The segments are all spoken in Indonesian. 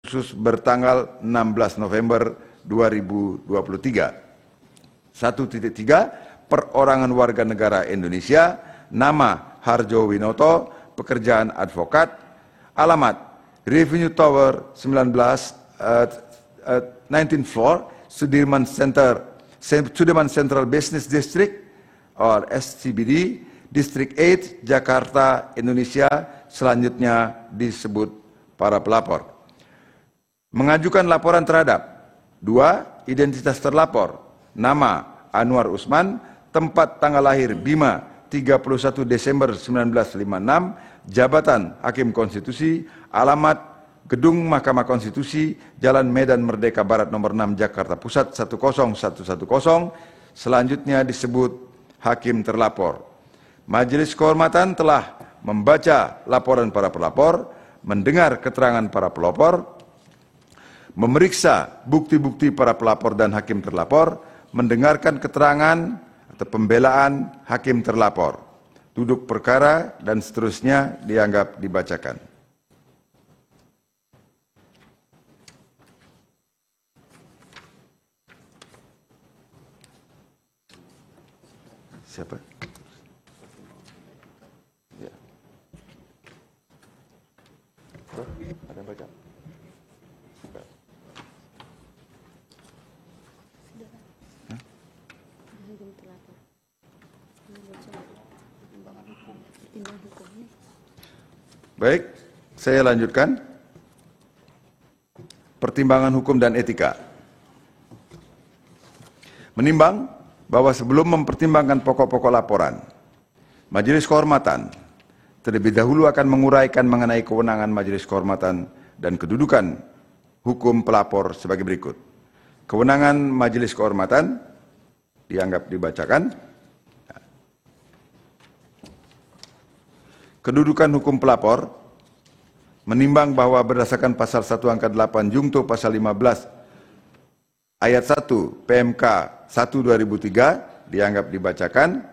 khusus bertanggal 16 November 2023. 1.3 Perorangan warga negara Indonesia, nama Harjo Winoto, pekerjaan advokat, alamat Revenue Tower 19th floor, Sudirman Central Business District or SCBD, District 8, Jakarta, Indonesia. Selanjutnya disebut para pelapor. Mengajukan laporan terhadap 2. Identitas terlapor, nama Anwar Usman, tempat tanggal lahir Bima 31 Desember 1956, jabatan Hakim Konstitusi, alamat Gedung Mahkamah Konstitusi, Jalan Medan Merdeka Barat nomor 6 Jakarta Pusat 10110. Selanjutnya disebut hakim terlapor. Majelis Kehormatan telah membaca laporan para pelapor, mendengar keterangan para pelapor, memeriksa bukti-bukti para pelapor dan hakim terlapor, mendengarkan keterangan atau pembelaan hakim terlapor, duduk perkara, dan seterusnya dianggap dibacakan. Siapa? Ya. Ada yang baca? Baik, saya lanjutkan. Pertimbangan hukum dan etika. Menimbang bahwa sebelum mempertimbangkan pokok-pokok laporan, Majelis Kehormatan terlebih dahulu akan menguraikan mengenai kewenangan Majelis Kehormatan dan kedudukan hukum pelapor sebagai berikut. Kewenangan Majelis Kehormatan dianggap dibacakan. Kedudukan hukum pelapor, menimbang bahwa berdasarkan pasal 1 angka 8 Jungto pasal 15 ayat 1 PMK 1/2003 dianggap dibacakan.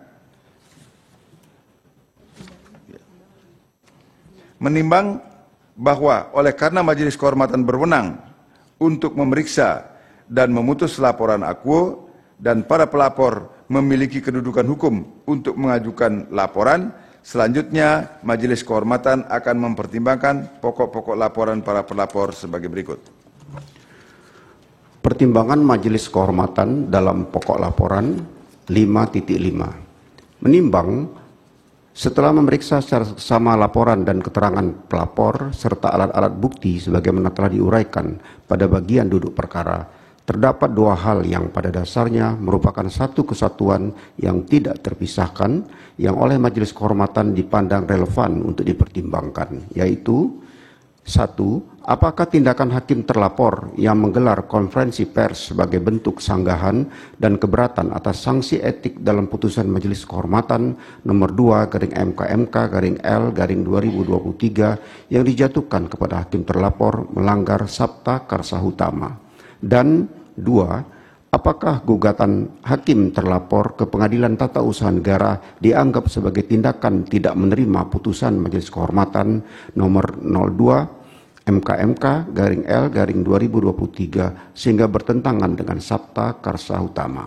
Menimbang bahwa oleh karena Majelis Kehormatan berwenang untuk memeriksa dan memutus laporan akuo dan para pelapor memiliki kedudukan hukum untuk mengajukan laporan, selanjutnya Majelis Kehormatan akan mempertimbangkan pokok-pokok laporan para pelapor sebagai berikut. Pertimbangan Majelis Kehormatan dalam pokok laporan 5.5. Menimbang setelah memeriksa secara seksama laporan dan keterangan pelapor serta alat-alat bukti sebagaimana telah diuraikan pada bagian duduk perkara, terdapat dua hal yang pada dasarnya merupakan satu kesatuan yang tidak terpisahkan yang oleh Majelis Kehormatan dipandang relevan untuk dipertimbangkan, yaitu 1. Apakah tindakan hakim terlapor yang menggelar konferensi pers sebagai bentuk sanggahan dan keberatan atas sanksi etik dalam putusan Majelis Kehormatan nomor 2/MK/L/2023 yang dijatuhkan kepada hakim terlapor melanggar Sabta Karsa Utama? Dan 2. Apakah gugatan hakim terlapor ke Pengadilan Tata Usaha Negara dianggap sebagai tindakan tidak menerima putusan Majelis Kehormatan nomor 02 MK/L/2023 sehingga bertentangan dengan Sabta Karsa Utama.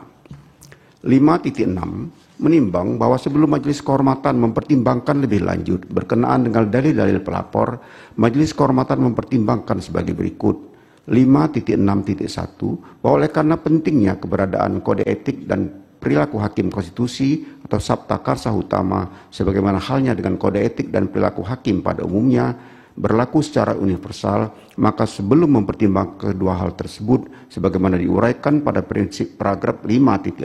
5.6. Menimbang bahwa sebelum Majelis Kehormatan mempertimbangkan lebih lanjut berkenaan dengan dalil-dalil pelapor, Majelis Kehormatan mempertimbangkan sebagai berikut. 5.6.1 bahwa oleh karena pentingnya keberadaan kode etik dan perilaku hakim konstitusi atau Sabta Karsa Utama sebagaimana halnya dengan kode etik dan perilaku hakim pada umumnya berlaku secara universal, maka sebelum mempertimbangkan kedua hal tersebut sebagaimana diuraikan pada prinsip paragraf 5.5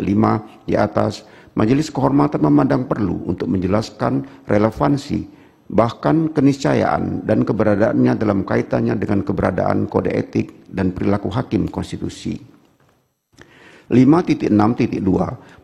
di atas, Majelis Kehormatan memandang perlu untuk menjelaskan relevansi bahkan keniscayaan dan keberadaannya dalam kaitannya dengan keberadaan kode etik dan perilaku hakim konstitusi. 5.6.2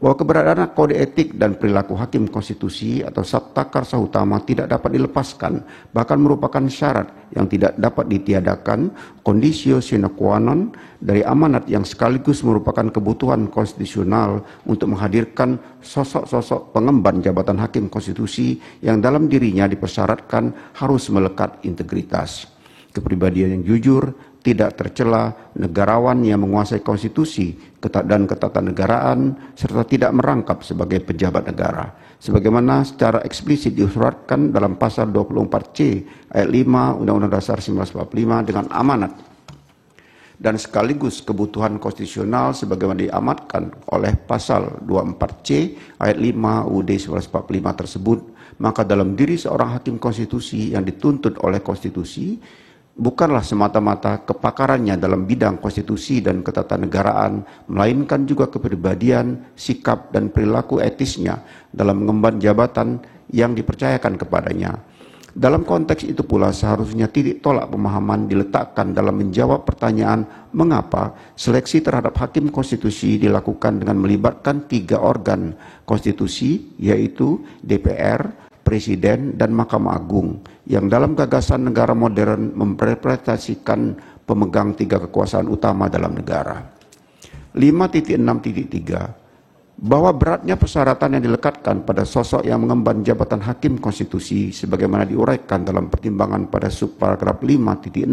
bahwa keberadaan kode etik dan perilaku hakim konstitusi atau Sabta Karsa Utama tidak dapat dilepaskan, bahkan merupakan syarat yang tidak dapat ditiadakan, conditio sine qua non dari amanat yang sekaligus merupakan kebutuhan konstitusional untuk menghadirkan sosok-sosok pengemban jabatan hakim konstitusi yang dalam dirinya dipersyaratkan harus melekat integritas, kepribadian yang jujur, tidak tercela, negarawan yang menguasai konstitusi dan ketatanegaraan, serta tidak merangkap sebagai pejabat negara. Sebagaimana secara eksplisit diuratkan dalam pasal 24C ayat 5 Undang-Undang Dasar 1945 dengan amanat dan sekaligus kebutuhan konstitusional sebagaimana diamatkan oleh pasal 24C ayat 5 UUD 1945 tersebut, maka dalam diri seorang hakim konstitusi yang dituntut oleh konstitusi bukanlah semata-mata kepakarannya dalam bidang konstitusi dan ketatanegaraan, melainkan juga kepribadian, sikap, dan perilaku etisnya dalam mengemban jabatan yang dipercayakan kepadanya. Dalam konteks itu pula seharusnya titik tolak pemahaman diletakkan dalam menjawab pertanyaan mengapa seleksi terhadap hakim konstitusi dilakukan dengan melibatkan 3 organ konstitusi, yaitu DPR, Presiden, dan Mahkamah Agung, yang dalam gagasan negara modern merepresentasikan pemegang 3 kekuasaan utama dalam negara. 5.6.3 bahwa beratnya persyaratan yang dilekatkan pada sosok yang mengemban jabatan hakim konstitusi sebagaimana diuraikan dalam pertimbangan pada subparagraf 5.6.2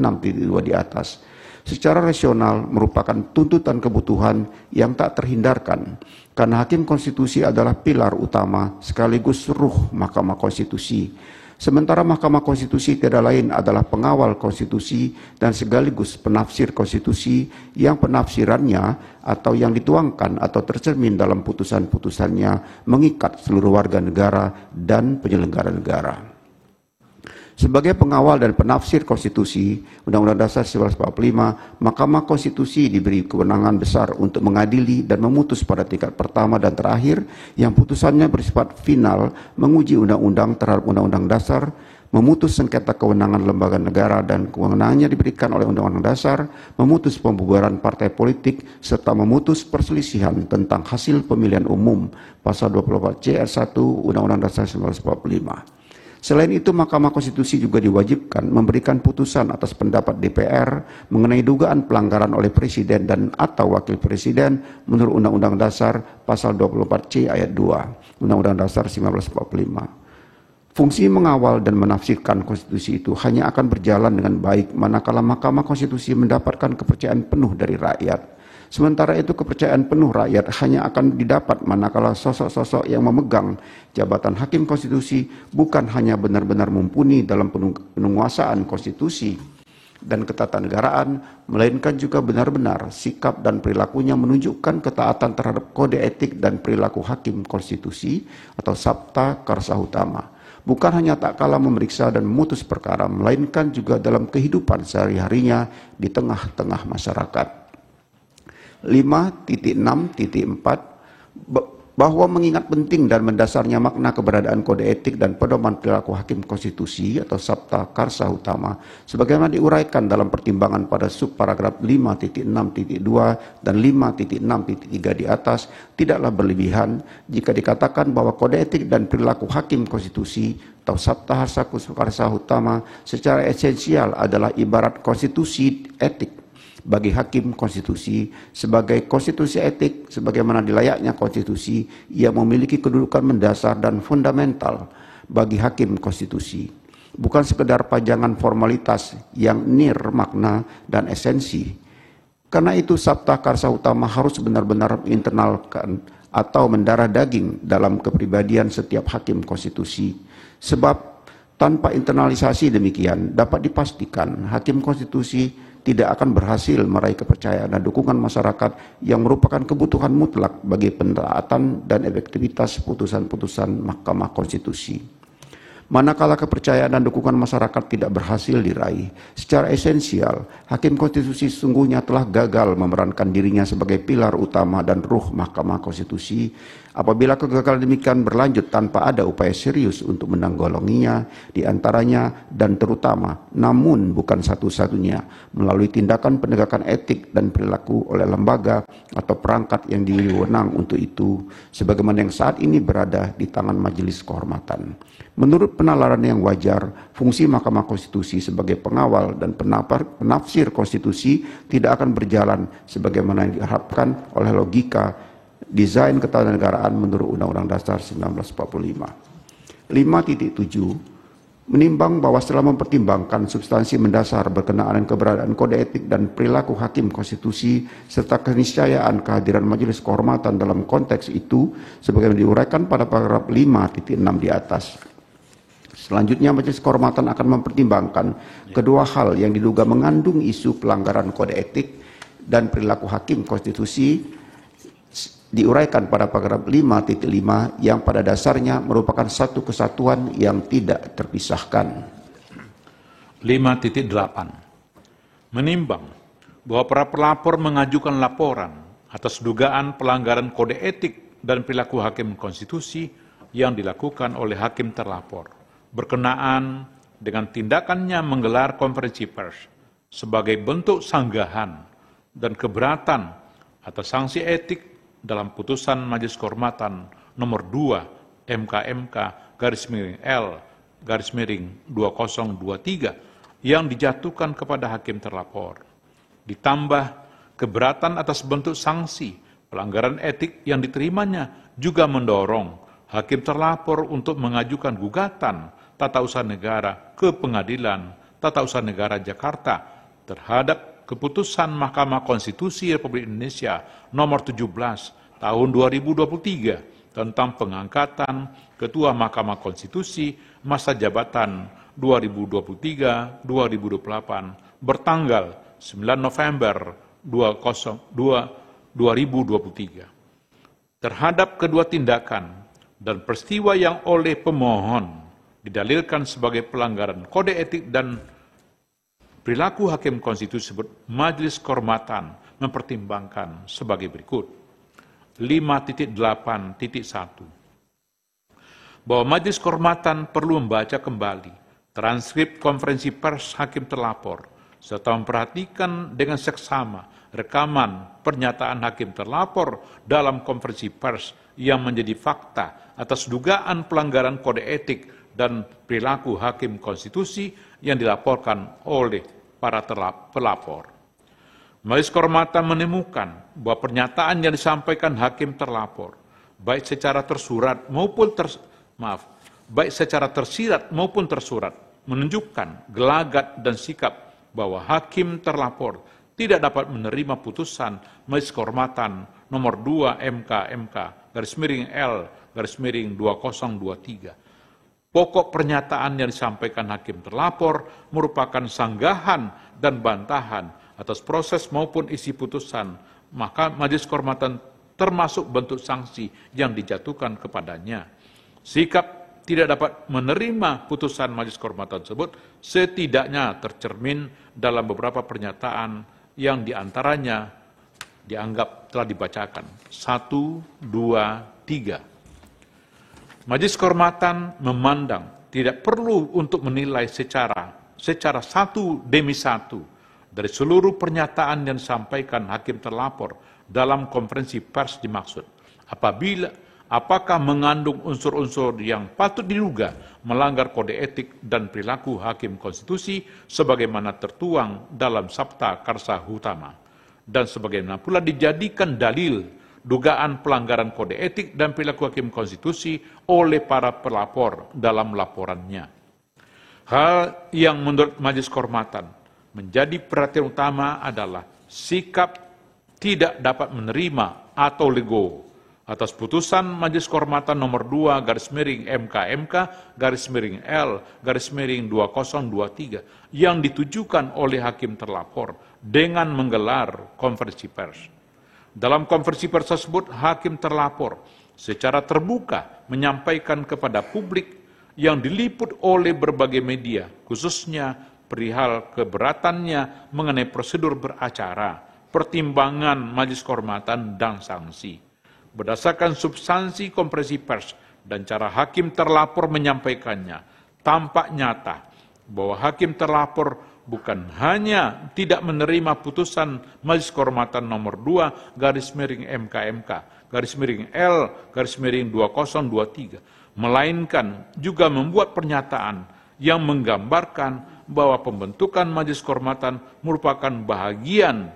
di atas secara rasional merupakan tuntutan kebutuhan yang tak terhindarkan, karena hakim konstitusi adalah pilar utama sekaligus ruh Mahkamah Konstitusi. Sementara Mahkamah Konstitusi tidak lain adalah pengawal konstitusi dan sekaligus penafsir konstitusi yang penafsirannya atau yang dituangkan atau tercermin dalam putusan-putusannya mengikat seluruh warga negara dan penyelenggara negara. Sebagai pengawal dan penafsir konstitusi, Undang-Undang Dasar 1945, Mahkamah Konstitusi diberi kewenangan besar untuk mengadili dan memutus pada tingkat pertama dan terakhir yang putusannya bersifat final, menguji undang-undang terhadap Undang-Undang Dasar, memutus sengketa kewenangan lembaga negara dan kewenangannya diberikan oleh Undang-Undang Dasar, memutus pembubaran partai politik, serta memutus perselisihan tentang hasil pemilihan umum, pasal 24C ayat 1 Undang-Undang Dasar 1945. Selain itu, Mahkamah Konstitusi juga diwajibkan memberikan putusan atas pendapat DPR mengenai dugaan pelanggaran oleh Presiden dan atau Wakil Presiden menurut Undang-Undang Dasar pasal 24C ayat 2 Undang-Undang Dasar 1945. Fungsi mengawal dan menafsirkan konstitusi itu hanya akan berjalan dengan baik manakala Mahkamah Konstitusi mendapatkan kepercayaan penuh dari rakyat. Sementara itu kepercayaan penuh rakyat hanya akan didapat manakala sosok-sosok yang memegang jabatan hakim konstitusi bukan hanya benar-benar mumpuni dalam penguasaan konstitusi dan ketatanegaraan, melainkan juga benar-benar sikap dan perilakunya menunjukkan ketaatan terhadap kode etik dan perilaku hakim konstitusi atau Sabta Karsa Utama. Bukan hanya tak kalah memeriksa dan memutus perkara, melainkan juga dalam kehidupan sehari-harinya di tengah-tengah masyarakat. 5.6.4 bahwa mengingat penting dan mendasarnya makna keberadaan kode etik dan pedoman perilaku hakim konstitusi atau Sabta Karsa Utama sebagaimana diuraikan dalam pertimbangan pada subparagraf 5.6.2 dan 5.6.3 di atas tidaklah berlebihan jika dikatakan bahwa kode etik dan perilaku hakim konstitusi atau Sabta Karsa Utama secara esensial adalah ibarat konstitusi etik bagi hakim konstitusi. Sebagai konstitusi etik sebagaimana dilayaknya konstitusi yang memiliki kedudukan mendasar dan fundamental bagi hakim konstitusi, bukan sekedar pajangan formalitas yang nir makna dan esensi. Karena itu Sabta Karsa Utama harus benar-benar internalkan atau mendarah daging dalam kepribadian setiap hakim konstitusi, sebab tanpa internalisasi demikian dapat dipastikan hakim konstitusi tidak akan berhasil meraih kepercayaan dan dukungan masyarakat yang merupakan kebutuhan mutlak bagi pentaatan dan efektivitas putusan-putusan Mahkamah Konstitusi. Manakala kepercayaan dan dukungan masyarakat tidak berhasil diraih, secara esensial, hakim konstitusi sesungguhnya telah gagal memerankan dirinya sebagai pilar utama dan ruh Mahkamah Konstitusi. Apabila kegagalan demikian berlanjut tanpa ada upaya serius untuk menanggulanginya, di antaranya dan terutama, namun bukan satu-satunya, melalui tindakan penegakan etik dan perilaku oleh lembaga atau perangkat yang diwewenang untuk itu, sebagaimana yang saat ini berada di tangan Majelis Kehormatan. Menurut penalaran yang wajar, fungsi Mahkamah Konstitusi sebagai pengawal dan penafsir konstitusi tidak akan berjalan sebagaimana yang diharapkan oleh logika desain ketatanegaraan menurut Undang-Undang Dasar 1945. 5.7 Menimbang bahwa setelah mempertimbangkan substansi mendasar berkenaan dengan keberadaan kode etik dan perilaku hakim konstitusi serta keniscayaan kehadiran Majelis Kehormatan dalam konteks itu sebagaimana diuraikan pada paragraf 5.6 di atas. Selanjutnya Majelis Kehormatan akan mempertimbangkan kedua hal yang diduga mengandung isu pelanggaran kode etik dan perilaku hakim konstitusi diuraikan pada paragraf 5.5 yang pada dasarnya merupakan satu kesatuan yang tidak terpisahkan. 5.8 Menimbang bahwa para pelapor mengajukan laporan atas dugaan pelanggaran kode etik dan perilaku hakim konstitusi yang dilakukan oleh hakim terlapor berkenaan dengan tindakannya menggelar konferensi pers sebagai bentuk sanggahan dan keberatan atas sanksi etik dalam putusan Majelis Kehormatan nomor 2 MK/L/2023 yang dijatuhkan kepada hakim terlapor. Ditambah keberatan atas bentuk sanksi pelanggaran etik yang diterimanya juga mendorong hakim terlapor untuk mengajukan gugatan tata usaha negara ke Pengadilan Tata Usaha Negara Jakarta terhadap keputusan Mahkamah Konstitusi Republik Indonesia nomor 17 tahun 2023 tentang pengangkatan Ketua Mahkamah Konstitusi masa jabatan 2023-2028 bertanggal 9 November 2023. Terhadap kedua tindakan dan peristiwa yang oleh pemohon didalilkan sebagai pelanggaran kode etik dan perilaku hakim konstitusi tersebut, Majelis Kehormatan mempertimbangkan sebagai berikut. 5.8.1 bahwa Majelis Kehormatan perlu membaca kembali transkrip konferensi pers hakim terlapor serta memperhatikan dengan seksama rekaman pernyataan hakim terlapor dalam konferensi pers yang menjadi fakta atas dugaan pelanggaran kode etik dan perilaku hakim konstitusi yang dilaporkan oleh para pelapor. Majelis Kehormatan menemukan bahwa pernyataan yang disampaikan hakim terlapor, baik secara tersirat maupun tersurat, menunjukkan gelagat dan sikap bahwa hakim terlapor tidak dapat menerima putusan Majelis Kehormatan nomor 2 MK/L/2023. Pokok pernyataan yang disampaikan hakim terlapor merupakan sanggahan dan bantahan atas proses maupun isi putusan, maka Majelis Kehormatan termasuk bentuk sanksi yang dijatuhkan kepadanya. Sikap tidak dapat menerima putusan Majelis Kehormatan tersebut setidaknya tercermin dalam beberapa pernyataan yang diantaranya dianggap telah dibacakan. 1, 2, 3. Majelis Kehormatan memandang tidak perlu untuk menilai secara satu demi satu dari seluruh pernyataan yang disampaikan hakim terlapor dalam konferensi pers dimaksud, apakah mengandung unsur-unsur yang patut diduga melanggar kode etik dan perilaku hakim konstitusi sebagaimana tertuang dalam Sabta Karsa Utama, dan sebagaimana pula dijadikan dalil dugaan pelanggaran kode etik dan perilaku hakim konstitusi oleh para pelapor dalam laporannya. Hal yang menurut Majelis Kehormatan menjadi perhatian utama adalah sikap tidak dapat menerima atau legowo atas putusan Majelis Kehormatan nomor 2 MK/L/2023 yang ditujukan oleh hakim terlapor dengan menggelar konferensi pers. Dalam konferensi pers tersebut, hakim terlapor secara terbuka menyampaikan kepada publik yang diliput oleh berbagai media, khususnya perihal keberatannya mengenai prosedur beracara, pertimbangan Majelis Kehormatan, dan sanksi. Berdasarkan substansi konferensi pers dan cara hakim terlapor menyampaikannya, tampak nyata bahwa hakim terlapor bukan hanya tidak menerima putusan Majelis Kehormatan nomor 2 MK/L/2023, melainkan juga membuat pernyataan yang menggambarkan bahwa pembentukan Majelis Kehormatan merupakan bahagian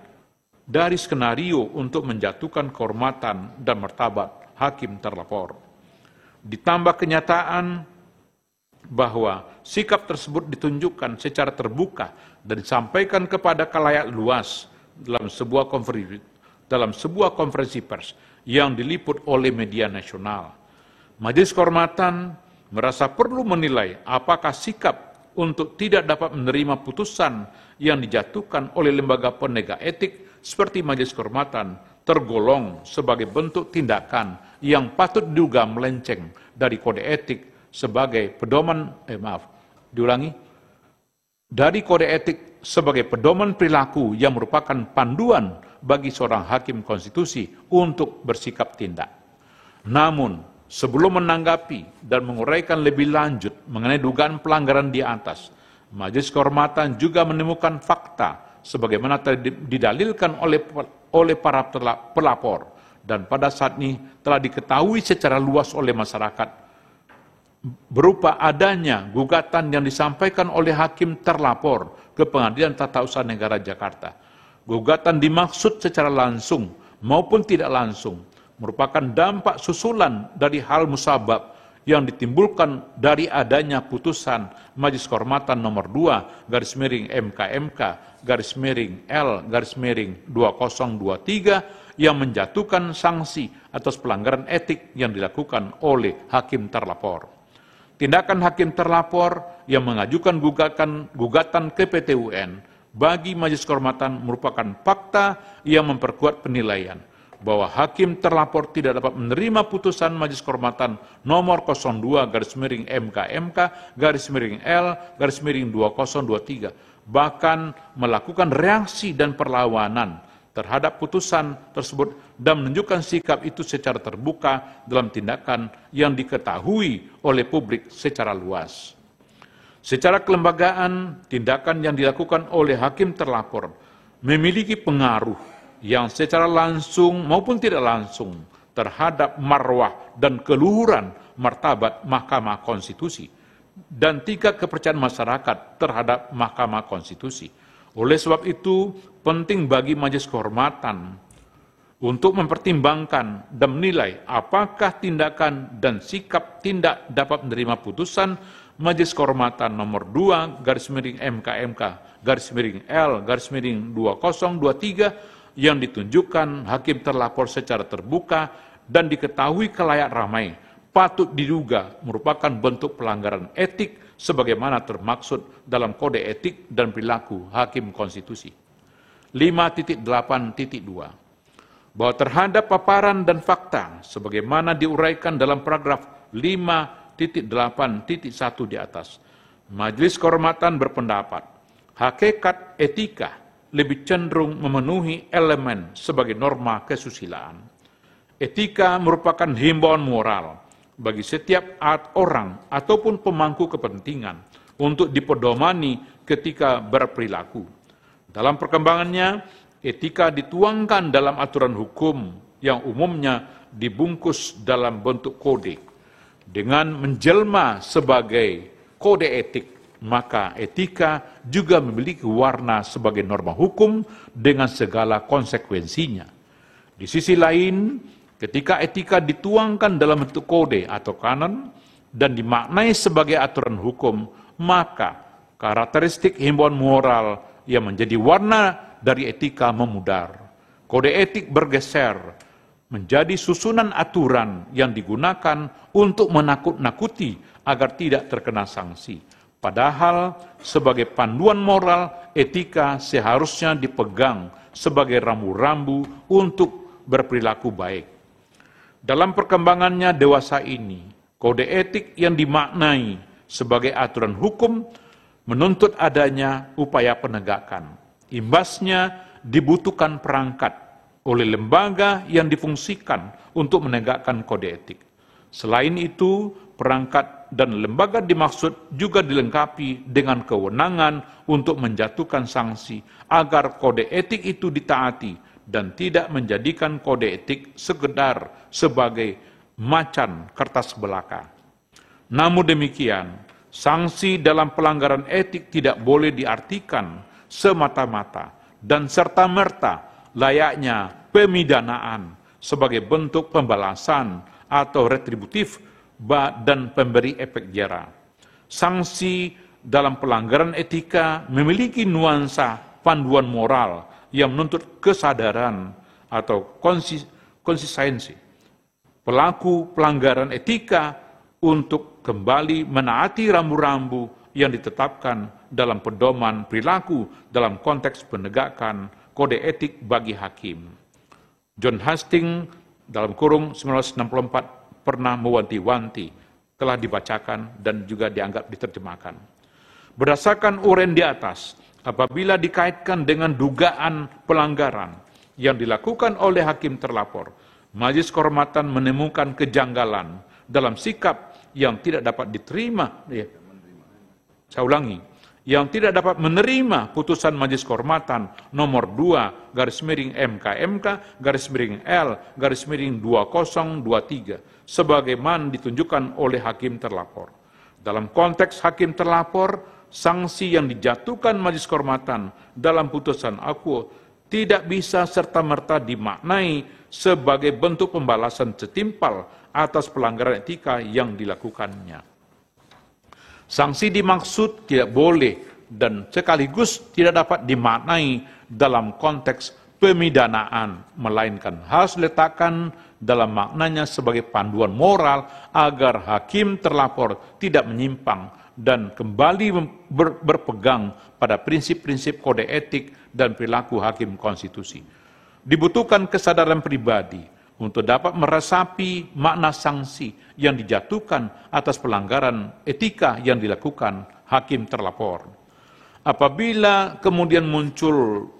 dari skenario untuk menjatuhkan kehormatan dan martabat hakim terlapor. Ditambah kenyataan bahwa sikap tersebut ditunjukkan secara terbuka dan disampaikan kepada khalayak luas dalam sebuah konferensi pers yang diliput oleh media nasional. Majelis Kehormatan merasa perlu menilai apakah sikap untuk tidak dapat menerima putusan yang dijatuhkan oleh lembaga penegak etik seperti Majelis Kehormatan tergolong sebagai bentuk tindakan yang patut diduga melenceng dari kode etik sebagai pedoman dari kode etik sebagai pedoman perilaku yang merupakan panduan bagi seorang hakim konstitusi untuk bersikap tindak. Namun, sebelum menanggapi dan menguraikan lebih lanjut mengenai dugaan pelanggaran di atas, Majelis Kehormatan juga menemukan fakta sebagaimana didalilkan oleh para pelapor dan pada saat ini telah diketahui secara luas oleh masyarakat berupa adanya gugatan yang disampaikan oleh hakim terlapor ke Pengadilan Tata Usaha Negara Jakarta. Gugatan dimaksud secara langsung maupun tidak langsung merupakan dampak susulan dari hal musabab yang ditimbulkan dari adanya putusan Majelis Kehormatan nomor 2/MK/L/2023 yang menjatuhkan sanksi atas pelanggaran etik yang dilakukan oleh hakim terlapor. Tindakan hakim terlapor yang mengajukan gugatan ke PT UN bagi Majelis Kehormatan merupakan fakta yang memperkuat penilaian bahwa hakim terlapor tidak dapat menerima putusan Majelis Kehormatan nomor 02/MK/L/2023, bahkan melakukan reaksi dan perlawanan terhadap putusan tersebut dan menunjukkan sikap itu secara terbuka dalam tindakan yang diketahui oleh publik secara luas. Secara kelembagaan, tindakan yang dilakukan oleh hakim terlapor memiliki pengaruh yang secara langsung maupun tidak langsung terhadap marwah dan keluhuran martabat Mahkamah Konstitusi dan tingkat kepercayaan masyarakat terhadap Mahkamah Konstitusi. Oleh sebab itu, penting bagi Majelis Kehormatan untuk mempertimbangkan dan menilai apakah tindakan dan sikap tindak dapat menerima putusan Majelis Kehormatan nomor 2/MK/L/2023 yang ditunjukkan hakim terlapor secara terbuka dan diketahui khalayak ramai patut diduga merupakan bentuk pelanggaran etik sebagaimana termaksud dalam Kode Etik dan Perilaku Hakim Konstitusi. 5.8.2 bahwa terhadap paparan dan fakta sebagaimana diuraikan dalam paragraf 5.8.1 di atas, Majelis Kehormatan berpendapat hakikat etika lebih cenderung memenuhi elemen sebagai norma kesusilaan. Etika merupakan himbauan moral bagi setiap orang ataupun pemangku kepentingan untuk dipedomani ketika berperilaku. Dalam perkembangannya, etika dituangkan dalam aturan hukum yang umumnya dibungkus dalam bentuk kode. Dengan menjelma sebagai kode etik, maka etika juga memiliki warna sebagai norma hukum dengan segala konsekuensinya. Di sisi lain, ketika etika dituangkan dalam bentuk kode atau kanon dan dimaknai sebagai aturan hukum, maka karakteristik himbauan moral yang menjadi warna dari etika memudar. Kode etik bergeser menjadi susunan aturan yang digunakan untuk menakut-nakuti agar tidak terkena sanksi. Padahal sebagai panduan moral, etika seharusnya dipegang sebagai rambu-rambu untuk berperilaku baik. Dalam perkembangannya dewasa ini, kode etik yang dimaknai sebagai aturan hukum menuntut adanya upaya penegakan. Imbasnya dibutuhkan perangkat oleh lembaga yang difungsikan untuk menegakkan kode etik. Selain itu, perangkat dan lembaga dimaksud juga dilengkapi dengan kewenangan untuk menjatuhkan sanksi agar kode etik itu ditaati dan tidak menjadikan kode etik sekedar sebagai macan kertas belaka. Namun demikian, sanksi dalam pelanggaran etik tidak boleh diartikan semata-mata dan serta-merta layaknya pemidanaan sebagai bentuk pembalasan atau retributif dan pemberi efek jera. Sanksi dalam pelanggaran etika memiliki nuansa panduan moral yang menuntut kesadaran atau konsistensi pelaku pelanggaran etika untuk kembali menaati rambu-rambu yang ditetapkan dalam pedoman perilaku dalam konteks penegakan kode etik bagi hakim. John Hastings dalam kurung 1964 pernah mewanti-wanti, telah dibacakan dan juga dianggap diterjemahkan. Berdasarkan uraian di atas, apabila dikaitkan dengan dugaan pelanggaran yang dilakukan oleh hakim terlapor, Majelis Kehormatan menemukan kejanggalan dalam sikap yang tidak dapat diterima. Saya ulangi, yang tidak dapat menerima putusan Majelis Kehormatan nomor 2/MK/L/2023 sebagaimana ditunjukkan oleh hakim terlapor. Dalam konteks hakim terlapor, sanksi yang dijatuhkan Majelis Kehormatan dalam putusan akuo tidak bisa serta-merta dimaknai sebagai bentuk pembalasan setimpal atas pelanggaran etika yang dilakukannya. Sanksi dimaksud tidak boleh dan sekaligus tidak dapat dimaknai dalam konteks pemidanaan, melainkan harus diletakkan dalam maknanya sebagai panduan moral agar hakim terlapor tidak menyimpang dan kembali berpegang pada prinsip-prinsip kode etik dan perilaku hakim konstitusi. Dibutuhkan kesadaran pribadi untuk dapat meresapi makna sanksi yang dijatuhkan atas pelanggaran etika yang dilakukan hakim terlapor. Apabila kemudian muncul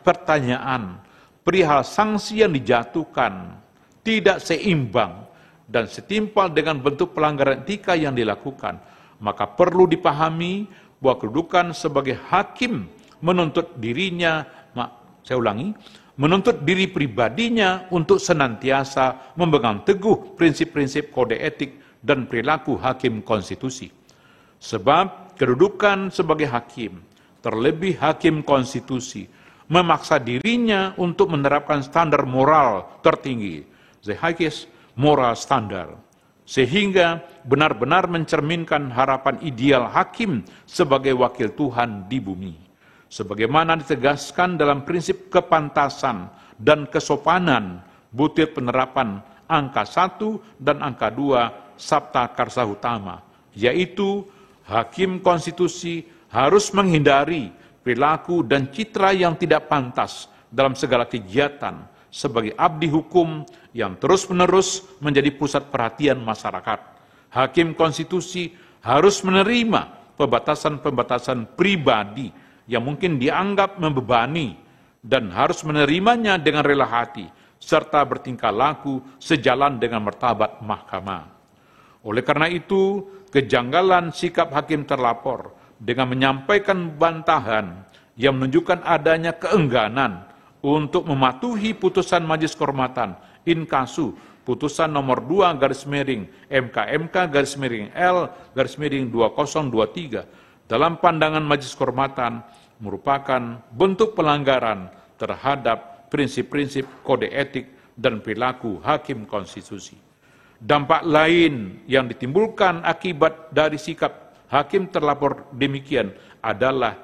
pertanyaan perihal sanksi yang dijatuhkan tidak seimbang dan setimpal dengan bentuk pelanggaran etika yang dilakukan, maka perlu dipahami bahwa kedudukan sebagai hakim menuntut dirinya, menuntut diri pribadinya untuk senantiasa memegang teguh prinsip-prinsip kode etik dan perilaku hakim konstitusi. Sebab kedudukan sebagai hakim, terlebih hakim konstitusi, memaksa dirinya untuk menerapkan standar moral tertinggi, the highest moral standard, sehingga benar-benar mencerminkan harapan ideal hakim sebagai wakil Tuhan di bumi. Sebagaimana ditegaskan dalam prinsip kepantasan dan kesopanan butir penerapan angka 1 dan angka 2 Sabta Karsa Utama, yaitu hakim konstitusi harus menghindari perilaku dan citra yang tidak pantas dalam segala kegiatan sebagai abdi hukum yang terus-menerus menjadi pusat perhatian masyarakat. Hakim konstitusi harus menerima pembatasan-pembatasan pribadi yang mungkin dianggap membebani dan harus menerimanya dengan rela hati serta bertingkah laku sejalan dengan martabat mahkamah. Oleh karena itu, kejanggalan sikap hakim terlapor dengan menyampaikan bantahan yang menunjukkan adanya keengganan untuk mematuhi putusan Majelis Kehormatan in casu putusan nomor 2/MK/L/2023 dalam pandangan Majelis Kehormatan merupakan bentuk pelanggaran terhadap prinsip-prinsip kode etik dan perilaku hakim konstitusi. Dampak lain yang ditimbulkan akibat dari sikap hakim terlapor demikian adalah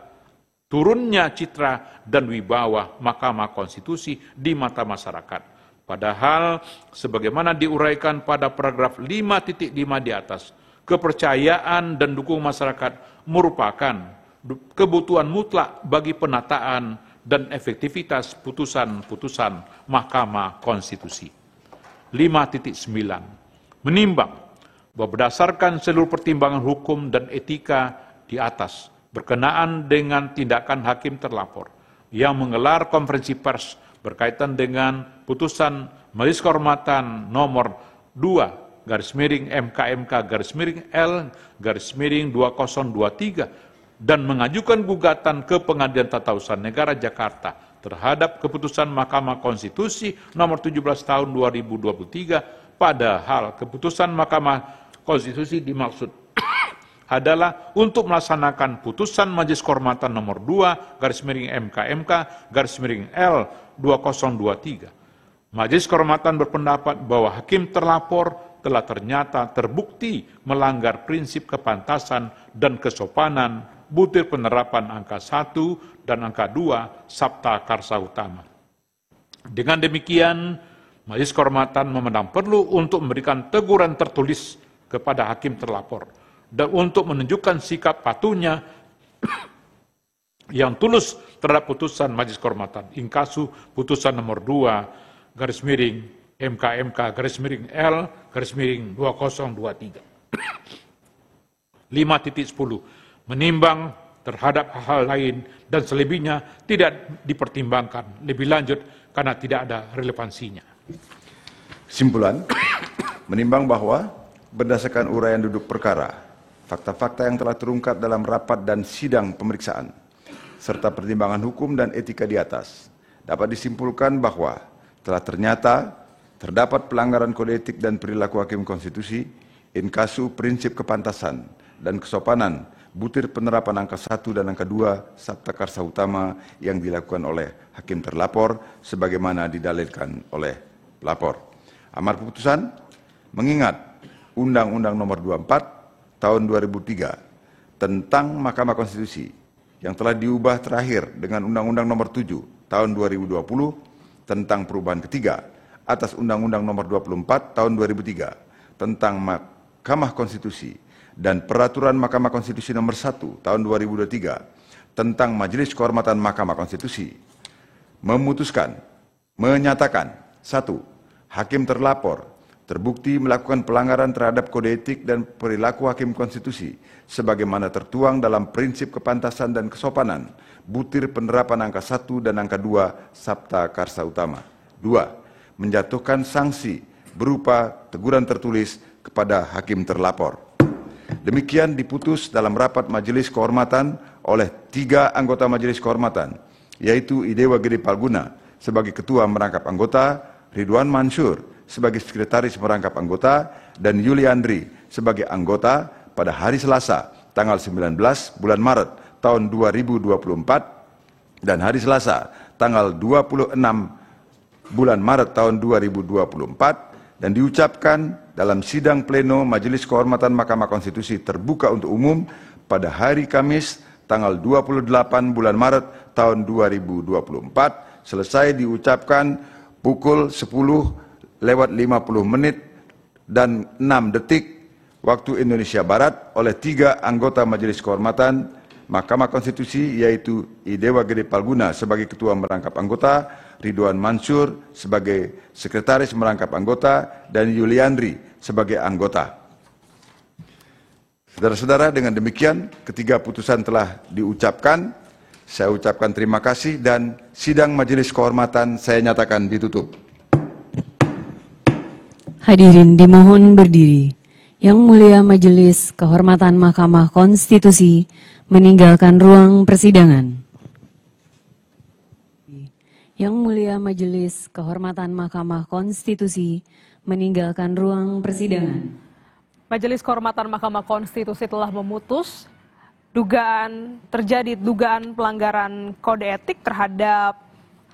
turunnya citra dan wibawa Mahkamah Konstitusi di mata masyarakat. Padahal, sebagaimana diuraikan pada paragraf 5.5 di atas, kepercayaan dan dukungan masyarakat merupakan kebutuhan mutlak bagi penataan dan efektivitas putusan-putusan Mahkamah Konstitusi. 5.9 menimbang bahwa berdasarkan seluruh pertimbangan hukum dan etika di atas berkenaan dengan tindakan hakim terlapor yang menggelar konferensi pers berkaitan dengan putusan Majelis Kehormatan nomor 2/MK/L/2023 dan mengajukan gugatan ke Pengadilan Tata Usaha Negara Jakarta terhadap keputusan Mahkamah Konstitusi nomor 17 tahun 2023, padahal keputusan Mahkamah Konstitusi dimaksud adalah untuk melaksanakan putusan Majelis Kehormatan nomor 2/MK/L/2023. Majelis Kehormatan berpendapat bahwa hakim terlapor telah ternyata terbukti melanggar prinsip kepantasan dan kesopanan butir penerapan angka 1 dan angka 2 Sabta Karsa Utama. Dengan demikian, Majelis Kehormatan memandang perlu untuk memberikan teguran tertulis kepada hakim terlapor dan untuk menunjukkan sikap patuhnya yang tulus terhadap putusan Majelis Kehormatan inkasu putusan nomor 2 garis miring MKMK garis miring L garis miring 2023. 5.10 menimbang terhadap hal lain dan selebihnya tidak dipertimbangkan lebih lanjut karena tidak ada relevansinya. Simpulan, menimbang bahwa berdasarkan uraian duduk perkara, fakta-fakta yang telah terungkap dalam rapat dan sidang pemeriksaan, serta pertimbangan hukum dan etika di atas, dapat disimpulkan bahwa telah ternyata terdapat pelanggaran kode etik dan perilaku hakim konstitusi, inkasu prinsip kepantasan dan kesopanan butir penerapan angka 1 dan angka 2 Sabta Karsa Utama yang dilakukan oleh hakim terlapor sebagaimana didalilkan oleh pelapor. Amar putusan mengingat Undang-Undang Nomor 24 Tahun 2003 tentang Mahkamah Konstitusi yang telah diubah terakhir dengan Undang-Undang Nomor 7 Tahun 2020 tentang perubahan ketiga atas Undang-Undang Nomor 24 Tahun 2003 tentang Mahkamah Konstitusi dan Peraturan Mahkamah Konstitusi Nomor 1 Tahun 2023 tentang Majelis Kehormatan Mahkamah Konstitusi memutuskan, menyatakan, 1. Hakim terlapor terbukti melakukan pelanggaran terhadap kode etik dan perilaku hakim konstitusi sebagaimana tertuang dalam prinsip kepantasan dan kesopanan butir penerapan angka 1 dan angka 2 Sabta Karsa Utama. 2. Menjatuhkan sanksi berupa teguran tertulis kepada hakim terlapor. Demikian diputus dalam rapat Majelis Kehormatan oleh 3 anggota Majelis Kehormatan, yaitu Idewa Gede Palguna sebagai Ketua Merangkap Anggota, Ridwan Mansur sebagai Sekretaris Merangkap Anggota, dan Yuliandri sebagai anggota pada hari Selasa tanggal 19 bulan Maret tahun 2024 dan hari Selasa tanggal 26 bulan Maret tahun 2024 dan diucapkan dalam sidang pleno Majelis Kehormatan Mahkamah Konstitusi terbuka untuk umum pada hari Kamis tanggal 28 bulan Maret tahun 2024 selesai diucapkan pukul 10:50 dan 6 detik waktu Indonesia Barat oleh 3 anggota Majelis Kehormatan Mahkamah Konstitusi, yaitu Idewa Gede Palguna sebagai Ketua Merangkap Anggota, Ridwan Mansur sebagai Sekretaris Merangkap Anggota, dan Yuliandri sebagai anggota. Saudara-saudara, dengan demikian ketiga putusan telah diucapkan. Saya ucapkan terima kasih dan sidang Majelis Kehormatan saya nyatakan ditutup. Hadirin dimohon berdiri. Yang Mulia Majelis Kehormatan Mahkamah Konstitusi meninggalkan ruang persidangan. Yang Mulia Majelis Kehormatan Mahkamah Konstitusi meninggalkan ruang persidangan. Majelis Kehormatan Mahkamah Konstitusi telah memutus terjadi dugaan pelanggaran kode etik terhadap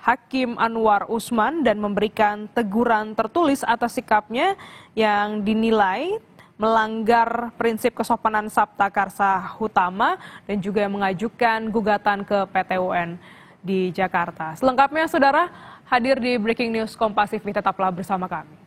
Hakim Anwar Usman dan memberikan teguran tertulis atas sikapnya yang dinilai melanggar prinsip kesopanan Sabta Karsa Utama dan juga mengajukan gugatan ke PT UN di Jakarta. Selengkapnya, saudara, hadir di Breaking News Kompas TV, tetaplah bersama kami.